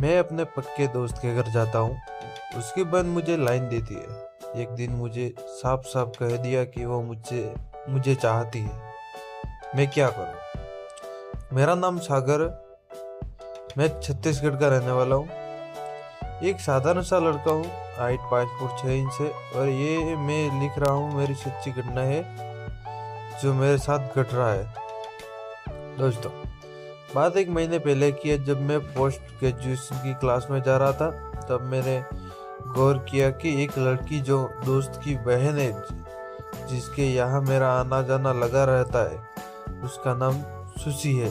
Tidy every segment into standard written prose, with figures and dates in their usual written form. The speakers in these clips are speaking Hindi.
मैं अपने पक्के दोस्त के घर जाता हूँ। उसकी बहन मुझे लाइन देती है। एक दिन मुझे साफ साफ कह दिया कि वो मुझे मुझे चाहती है। मैं क्या करूँ? मेरा नाम सागर। मैं छत्तीसगढ़ का रहने वाला हूँ। एक साधारण सा लड़का हूँ। हाइट 5 फुट 6 इंच है। और ये मैं लिख रहा हूँ मेरी सच्ची घटना है जो मेरे साथ घट रहा है। दोस्तों, बात एक महीने पहले की है। जब मैं पोस्ट ग्रेजुएशन की क्लास में जा रहा था, तब मैंने गौर किया कि एक लड़की जो दोस्त की बहन है, जिसके यहाँ मेरा आना जाना लगा रहता है, उसका नाम सुशी है।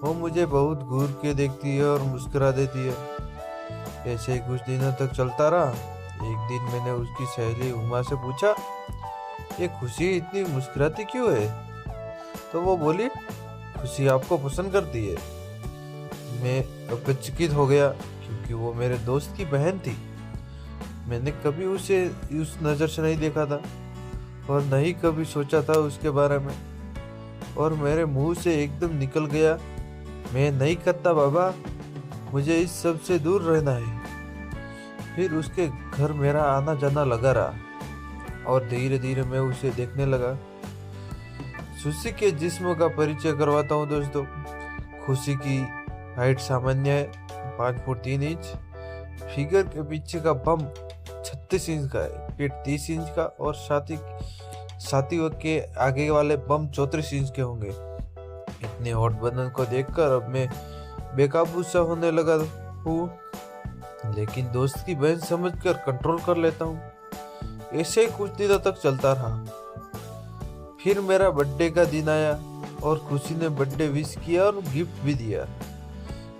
वो मुझे बहुत घूर के देखती है और मुस्कुरा देती है। ऐसे ही कुछ दिनों तक चलता रहा। एक दिन मैंने उसकी सहेली उमा से पूछा, ये खुशी इतनी मुस्कुराती क्यों है? तो वो बोली, खुशी आपको पसंद करती है। मैं अचकित हो गया, क्योंकि वो मेरे दोस्त की बहन थी। मैंने कभी उसे उस नज़र से नहीं देखा था और नहीं कभी सोचा था उसके बारे में। और मेरे मुंह से एकदम निकल गया, मैं नहीं करता बाबा, मुझे इस सब से दूर रहना है। फिर उसके घर मेरा आना जाना लगा रहा और धीरे धीरे मैं उसे देखने लगा। खुशी के जिस्म का परिचय करवाता हूँ दोस्तों। खुशी की हाइट सामान्य है, 5 फुट 3 इंच। फिगर के पीछे का बम 36 इंच का है, पेट 30 इंच का, और साथी के आगे वाले बम 34 इंच के होंगे। इतने हॉट बदन को देखकर अब मैं बेकाबू सा होने लगा हूँ, लेकिन दोस्त की बहन समझकर कंट्रोल कर लेता हूँ। ऐसे ही कुछ दिनों तक चलता रहा। फिर मेरा बर्थडे का दिन आया और खुशी ने बर्थडे विश किया और गिफ्ट भी दिया,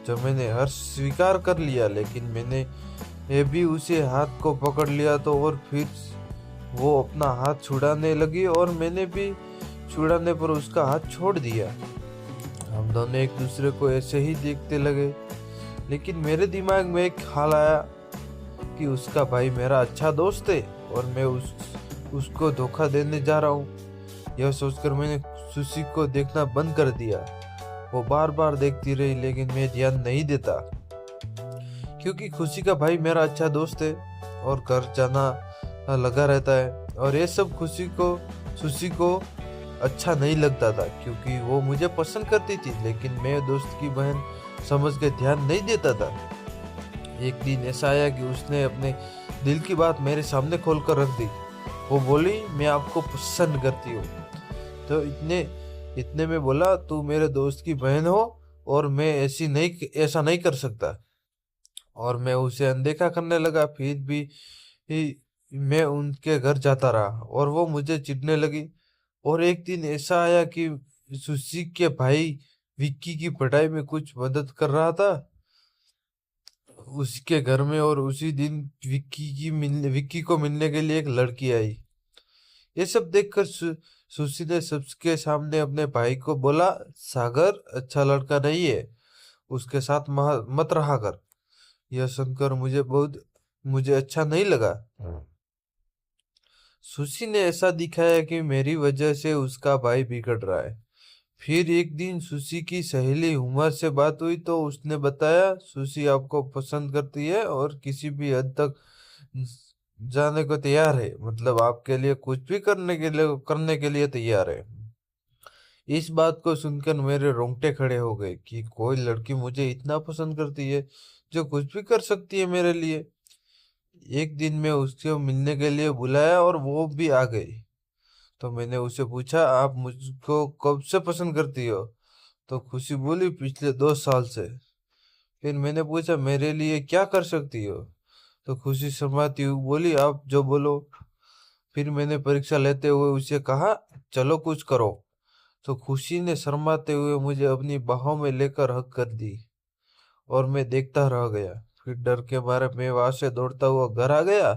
जो मैंने हर्ष स्वीकार कर लिया। लेकिन मैंने ये भी उसे हाथ को पकड़ लिया तो, और फिर वो अपना हाथ छुड़ाने लगी और मैंने भी छुड़ाने पर उसका हाथ छोड़ दिया। हम दोनों एक दूसरे को ऐसे ही देखते लगे। लेकिन मेरे दिमाग में एक ख्याल आया कि उसका भाई मेरा अच्छा दोस्त है और मैं उसको धोखा देने जा रहा हूँ। यह सोचकर मैंने सुशी को देखना बंद कर दिया। वो बार बार देखती रही, लेकिन मैं ध्यान नहीं देता, क्योंकि खुशी का भाई मेरा अच्छा दोस्त है और घर जाना लगा रहता है। और ये सब सुशी को अच्छा नहीं लगता था, क्योंकि वो मुझे पसंद करती थी, लेकिन मैं दोस्त की बहन समझ के ध्यान नहीं देता था। एक दिन ऐसा आया कि उसने अपने दिल की बात मेरे सामने खोल कर रख दी। वो बोली, मैं आपको पसंद करती हूँ। तो इतने में बोला, तू मेरे दोस्त की बहन हो और मैं ऐसा नहीं कर सकता। और मैं उसे अनदेखा करने लगा। फिर भी मैं उनके घर जाता रहा और वो मुझे चिढ़ने लगी। और एक दिन ऐसा आया कि सुशी के भाई विक्की की पढ़ाई में कुछ मदद कर रहा था उसके घर में, और उसी दिन विक्की को मिलने के लिए एक लड़की आई। ये सब देखकर सुशी ने सबके सामने अपने भाई को बोला, सागर अच्छा लड़का नहीं है, उसके साथ मत रहा कर। यह सुनकर मुझे अच्छा नहीं लगा। सुशी ने ऐसा दिखाया कि मेरी वजह से उसका भाई बिगड़ रहा है। फिर एक दिन सुशी की सहेली उमा से बात हुई तो उसने बताया, सुशी आपको पसंद करती है और किसी भी हद तक जाने को तैयार है। मतलब आपके लिए कुछ भी करने के लिए तैयार है। इस बात को सुनकर मेरे रोंगटे खड़े हो गए कि कोई लड़की मुझे इतना पसंद करती है, जो कुछ भी कर सकती है मेरे लिए। एक दिन मैं उससे मिलने के लिए बुलाया और वो भी आ गई। तो मैंने उसे पूछा, आप मुझको कब से पसंद करती हो? तो खुशी बोली, पिछले 2 साल से। फिर मैंने पूछा, मेरे लिए क्या कर सकती हो? तो खुशी शर्माती हुई बोली, आप जो बोलो। फिर मैंने परीक्षा लेते हुए उसे कहा, चलो कुछ करो। तो खुशी ने शर्माते हुए मुझे अपनी बाहों में लेकर हक कर दी और मैं देखता रह गया। फिर डर के मारे मैं वहां से दौड़ता हुआ घर आ गया।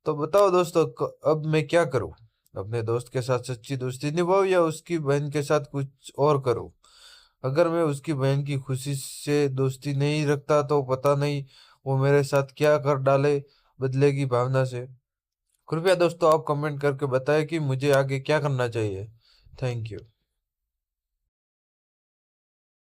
तो बताओ दोस्तों, अब मैं क्या करूं? अपने दोस्त के साथ सच्ची दोस्ती निभाऊं या उसकी बहन के साथ कुछ और करूं? अगर मैं उसकी बहन की खुशी से दोस्ती नहीं रखता तो पता नहीं वो मेरे साथ क्या कर डाले बदले की भावना से। कृपया दोस्तों आप कमेंट करके बताएं कि मुझे आगे क्या करना चाहिए। Thank you.